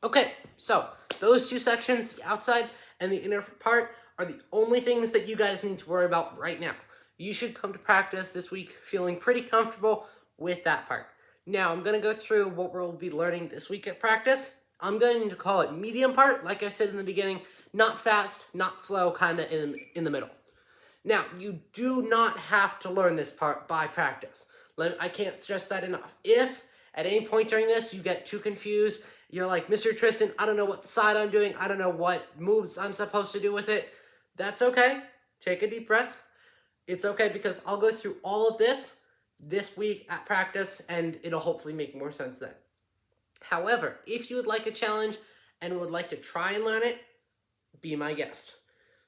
Okay, so those two sections, the outside and the inner part, are the only things that you guys need to worry about right now. You should come to practice this week feeling pretty comfortable with that part. Now, I'm going to go through what we'll be learning this week at practice. I'm going to call it medium part, like I said in the beginning, not fast, not slow, kind of in the middle. Now, you do not have to learn this part by practice. I can't stress that enough. If at any point during this you get too confused, you're like, Mr. Tristan, I don't know what side I'm doing, I don't know what moves I'm supposed to do with it, that's okay. Take a deep breath. It's okay because I'll go through all of this week at practice and it'll hopefully make more sense then. However, if you would like a challenge and would like to try and learn it, be my guest.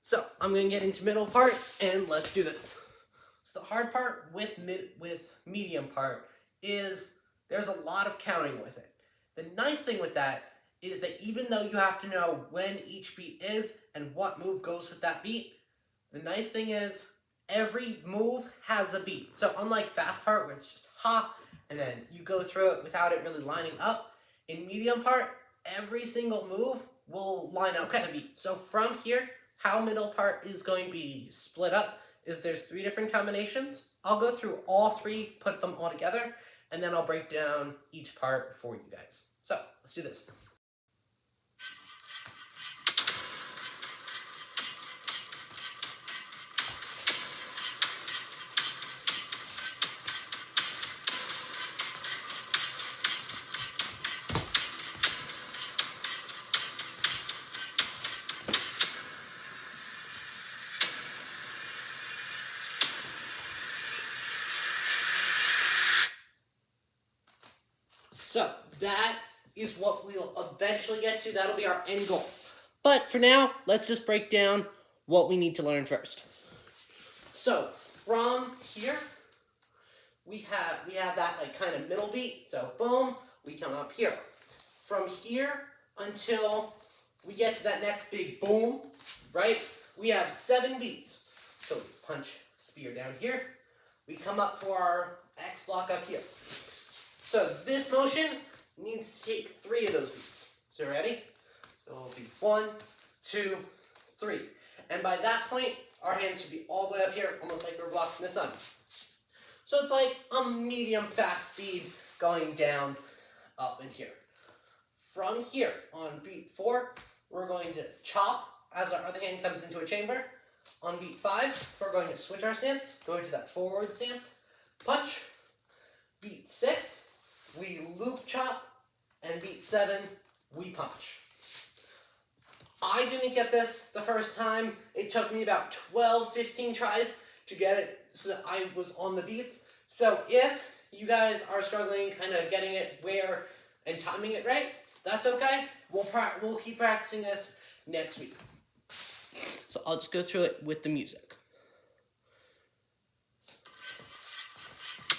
So I'm going to get into middle part and let's do this. So the hard part with medium part is there's a lot of counting with it. The nice thing with that is that even though you have to know when each beat is and what move goes with that beat, the nice thing is every move has a beat. So unlike fast part where it's just ha and then you go through it without it really lining up, in medium part, every single move will line up with a beat. So from here, how middle part is going to be split up is there's 3 different combinations. I'll go through all 3, put them all together, and then I'll break down each part for you guys. So let's do this. So that is what we'll eventually get to. That'll be our end goal. But for now, let's just break down what we need to learn first. So from here, we have that like kind of middle beat. So boom, we come up here. From here until we get to that next big boom, right? We have 7 beats. So we punch spear down here. We come up for our X block up here. So this motion needs to take 3 of those beats. So ready? So it'll be 1, 2, 3. And by that point, our hands should be all the way up here, almost like we're blocking the sun. So it's like a medium fast speed going down, up and here. From here, on beat 4, we're going to chop as our other hand comes into a chamber. On beat 5, we're going to switch our stance, go into that forward stance, punch. Beat 6, we loop chop, and beat 7, we punch. I didn't get this the first time. It took me about 12, 15 tries to get it so that I was on the beats. So if you guys are struggling kind of getting it where and timing it right, that's okay. We'll keep practicing this next week. So I'll just go through it with the music.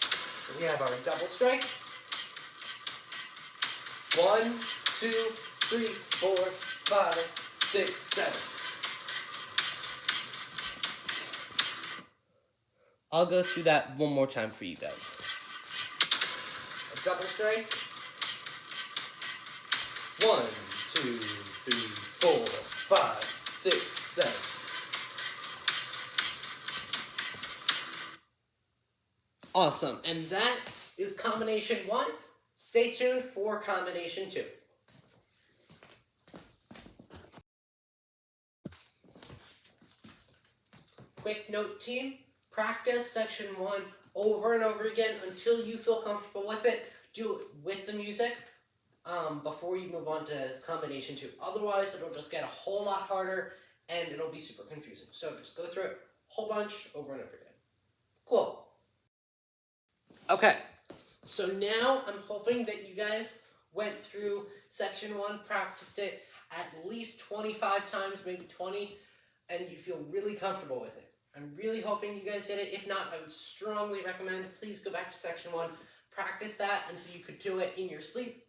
So we have our double strike. 1, 2, 3, 4, 5, 6, 7. I'll go through that one more time for you guys. A double strike. 1, 2, 3, 4, 5, 6, 7. Awesome, and that is combination 1. Stay tuned for combination 2. Quick note, team, practice section 1 over and over again until you feel comfortable with it. Do it with the music before you move on to combination 2. Otherwise, it'll just get a whole lot harder and it'll be super confusing. So just go through it a whole bunch over and over again. Cool. Okay, so now I'm hoping that you guys went through section 1, practiced it at least 25 times, maybe 20, and you feel really comfortable with it. I'm really hoping you guys did it. If not, I would strongly recommend please go back to section 1, practice that until you could do it in your sleep,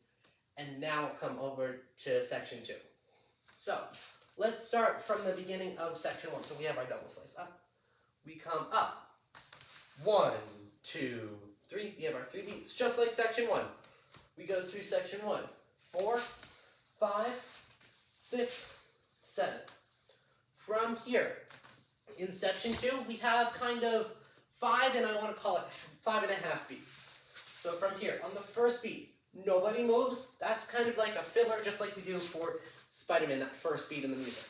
and now come over to section 2. So let's start from the beginning of section 1. So we have our double slice up. We come up. 1, 2, 3. We have our 3 beats, just like section 1. We go through section 1. 4, 5, 6, 7. From here, in section 2, we have kind of 5, and I want to call it 5.5 beats. So from here, on the first beat, nobody moves. That's kind of like a filler, just like we do for Spider-Man, that first beat in the music.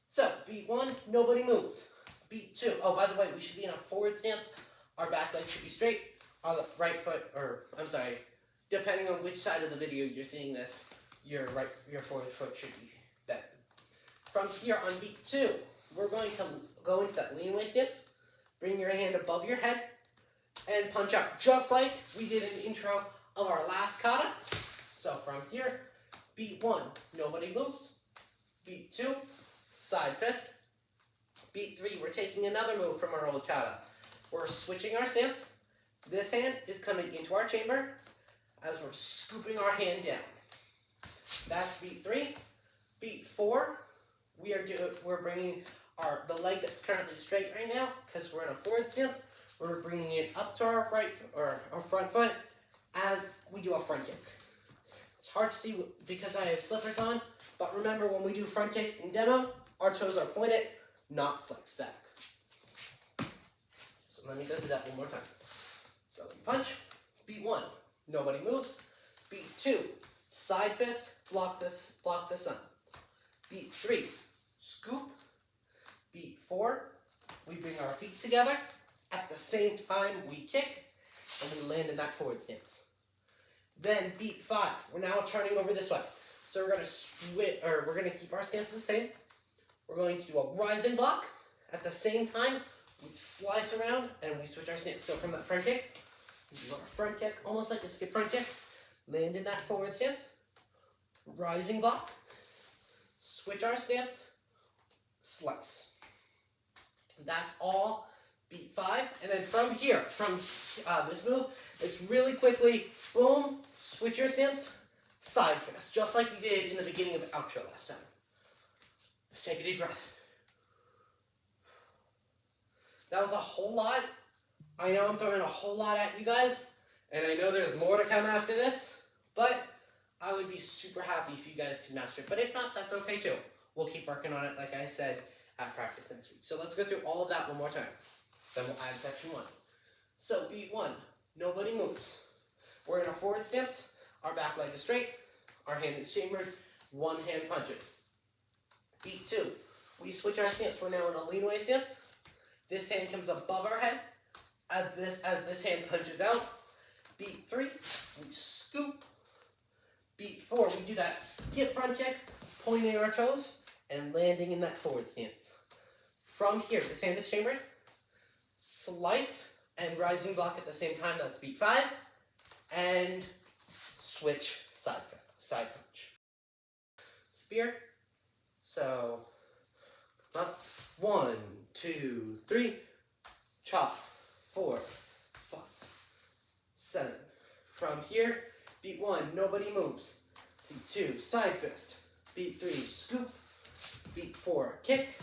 So, beat 1, nobody moves. Beat 2, oh, by the way, we should be in a forward stance. Our back leg should be straight. On the right foot, or, I'm sorry, depending on which side of the video you're seeing this, your forward foot should be bent. From here, on beat 2, we're going to go into that lean away stance. Bring your hand above your head and punch out, just like we did in the intro of our last kata. So from here, beat 1, nobody moves. Beat 2, side fist. Beat 3, we're taking another move from our old kata. We're switching our stance. This hand is coming into our chamber as we're scooping our hand down. That's beat 3. Beat 4, we're bringing the leg that's currently straight right now, because we're in a forward stance. We're bringing it up to our our front foot as we do a front kick. It's hard to see because I have slippers on, but remember when we do front kicks in demo, our toes are pointed, not flexed back. So let me go through that one more time. So punch, beat 1, nobody moves. Beat 2, side fist, block the sun. Beat 3, scoop. Beat 4, we bring our feet together. At the same time, we kick, and we land in that forward stance. Then beat 5, we're now turning over this way. So we're gonna keep our stance the same. We're going to do a rising block. At the same time, we slice around and we switch our stance. So from that front kick, we do our front kick, almost like a skip front kick. Land in that forward stance. Rising block. Switch our stance. Slice. That's all beat 5. And then from here, from this move, it's really quickly, boom, switch your stance, side fist, just like we did in the beginning of the outro last time. Let's take a deep breath. That was a whole lot. I know I'm throwing a whole lot at you guys, and I know there's more to come after this, but I would be super happy if you guys could master it. But if not, that's okay too. We'll keep working on it, like I said, at practice next week. So let's go through all of that one more time. Then we'll add section 1. So beat 1, nobody moves. We're in a forward stance. Our back leg is straight. Our hand is chambered. One hand punches. Beat 2, we switch our stance. We're now in a lean away stance. This hand comes above our head as this hand punches out. Beat 3, we scoop. Beat 4, we do that skip front kick, pointing our toes and landing in that forward stance. From here, this hand is chambered. Slice and rising block at the same time. That's beat 5. And switch side punch. Spear. So, up. 1, 2, 3. Chop. 4, 5, 7. From here, beat 1, nobody moves. Beat 2, side fist. Beat 3, scoop. Beat 4, kick.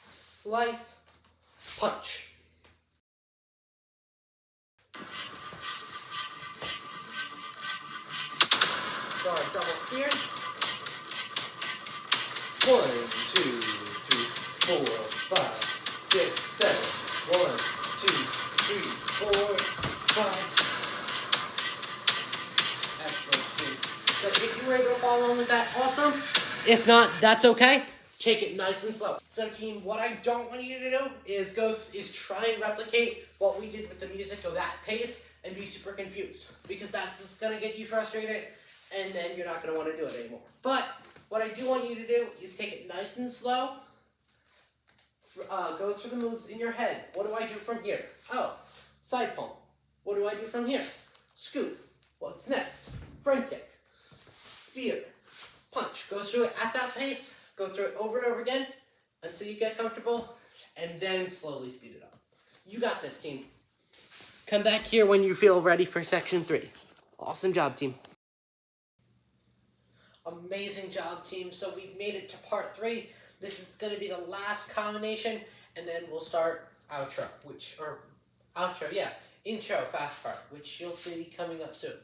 Slice. Punch. So our double spears. 1, 2, 3, 4, 5, 6, 7. 1, 2, 3, 4, 5. Excellent, team. So if you were able to follow along with that, awesome. If not, that's okay. Take it nice and slow. So team, what I don't want you to do is try and replicate what we did with the music, go that pace, and be super confused. Because that's just gonna get you frustrated, and then you're not gonna wanna do it anymore. But what I do want you to do is take it nice and slow. Go through the moves in your head. What do I do from here? Oh, side palm. What do I do from here? Scoop. What's next? Front kick. Spear. Punch. Go through it at that pace. Go through it over and over again until you get comfortable, and then slowly speed it up. You got this, team. Come back here when you feel ready for section 3. Awesome job, team. Amazing job, team. So we've made it to part 3. This is going to be the last combination, and then we'll start intro, fast part, which you'll see coming up soon.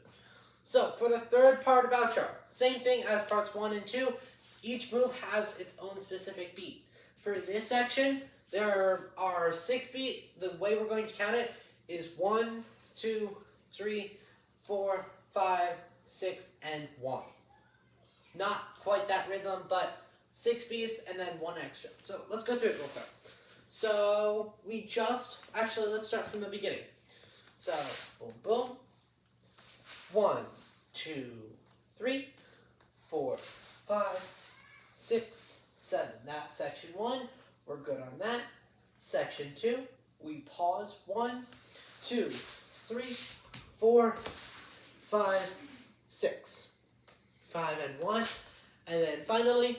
So for the third part of outro, same thing as parts 1 and 2, Each move has its own specific beat. For this section, there are 6 beat. The way we're going to count it is 1, 2, 3, 4, 5, 6, and 1. Not quite that rhythm, but 6 beats and then 1 extra. So let's go through it real quick. So let's start from the beginning. So boom, boom. 1, 2, 3, 4, 5, 6, 7. That's section 1. We're good on that. Section 2, we pause. 1, 2, 3, 4, 5, 6. 5 and 1. And then finally,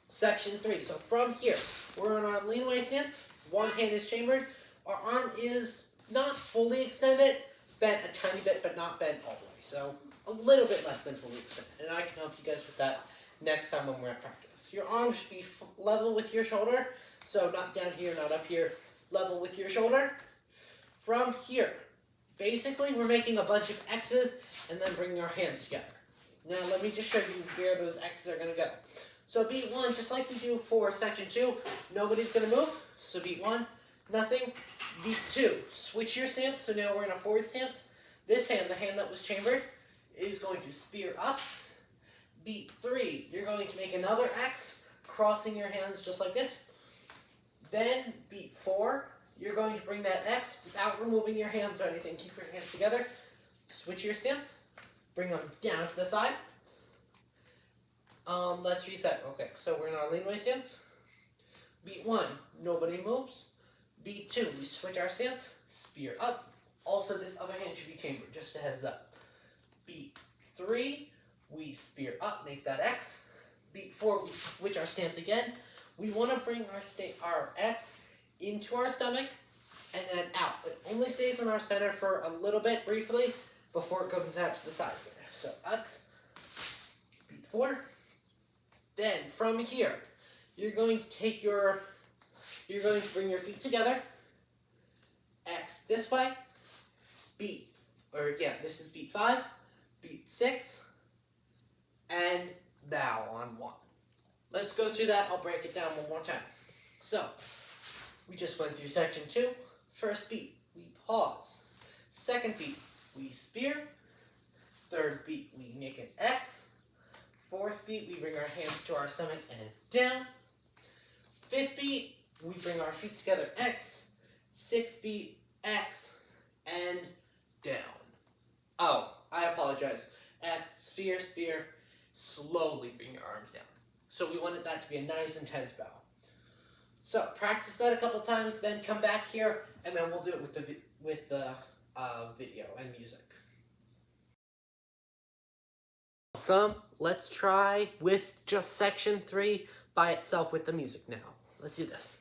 section 3. So from here, we're on our lean away stance. One hand is chambered. Our arm is not fully extended, bent a tiny bit, but not bent all the way. So a little bit less than fully extended. And I can help you guys with that next time when we're at practice. Your arm should be level with your shoulder. So not down here, not up here, level with your shoulder. From here, basically we're making a bunch of X's and then bringing our hands together. Now let me just show you where those X's are going to go. So beat 1, just like we do for section 2, nobody's going to move. So beat 1, nothing. Beat 2, switch your stance. So now we're in a forward stance. This hand, the hand that was chambered, is going to spear up. Beat 3, you're going to make another X, crossing your hands just like this. Then beat 4, you're going to bring that X without removing your hands or anything. Keep your hands together. Switch your stance. Bring them down to the side. Let's reset. Okay, so we're in our lean away stance. Beat 1, nobody moves. Beat 2, we switch our stance, spear up. Also, this other hand should be chambered, just a heads up. Beat 3, we spear up, make that X. Beat 4, we switch our stance again. We want to bring our X into our stomach and then out. It only stays in our center for a little bit, briefly, before it goes out to the side. So X, beat 4. Then from here, you're going to bring your feet together. X this way. This is beat 5. Beat 6. And bow on 1. Let's go through that. I'll break it down one more time. So, we just went through section 2. First beat, we pause. Second beat, we spear. Third beat, we make an X. Fourth beat, we bring our hands to our stomach and down. Fifth beat, we bring our feet together, X. Sixth beat, X, and down. Oh, I apologize. X, spear, spear, slowly bring your arms down. So we wanted that to be a nice, intense bow. So practice that a couple times, then come back here, and then we'll do it with the video and music. Awesome. Let's try with just section 3 by itself with the music now. Let's do this.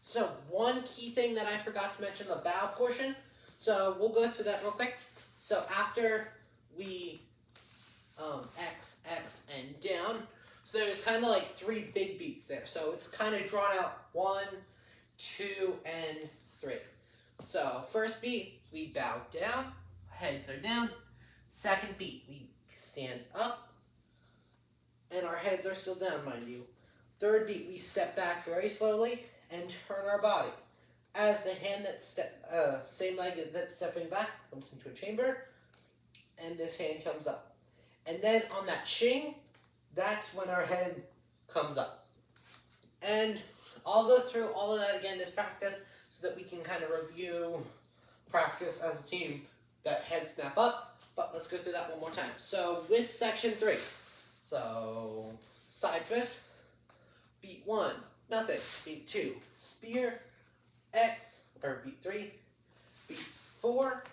So one key thing that I forgot to mention, the bow portion. So we'll go through that real quick. So after we X, X, and down, so there's kind of like 3 big beats there. So it's kind of drawn out 1, 2, and 3. So first beat, we bow down, heads are down. Second beat, we stand up, and our heads are still down, mind you. Third beat, we step back very slowly and turn our body. As the hand same leg that's stepping back comes into a chamber, and this hand comes up. And then on that shing, that's when our head comes up. And I'll go through all of that again this practice so that we can kind of review practice as a team, that head snap up. But let's go through that one more time. So with section 3, so side fist, beat 1, nothing. Beat 2, spear, X, or beat 3, beat 4,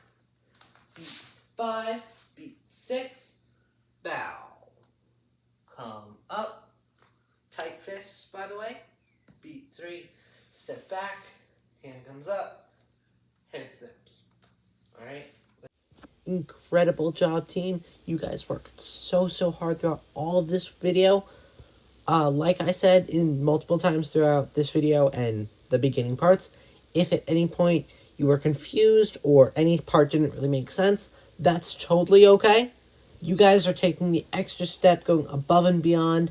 beat 5, beat 6, bow, come up, tight fists by the way, beat 3, step back, hand comes up, head snaps. Alright? Incredible job, team. You guys worked so hard throughout all of this video. Like I said in multiple times throughout this video and the beginning parts, if at any point you were confused or any part didn't really make sense, that's totally okay. You guys are taking the extra step, going above and beyond,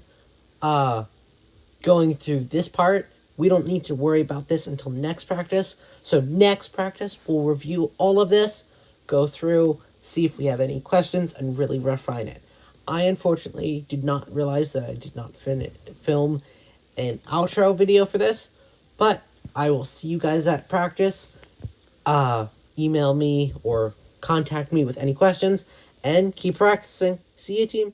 going through this part. We don't need to worry about this until next practice. So next practice, we'll review all of this, go through, see if we have any questions, and really refine it. I unfortunately did not realize that I did not film an outro video for this, but I will see you guys at practice. Email me or contact me with any questions, and keep practicing. See you, team.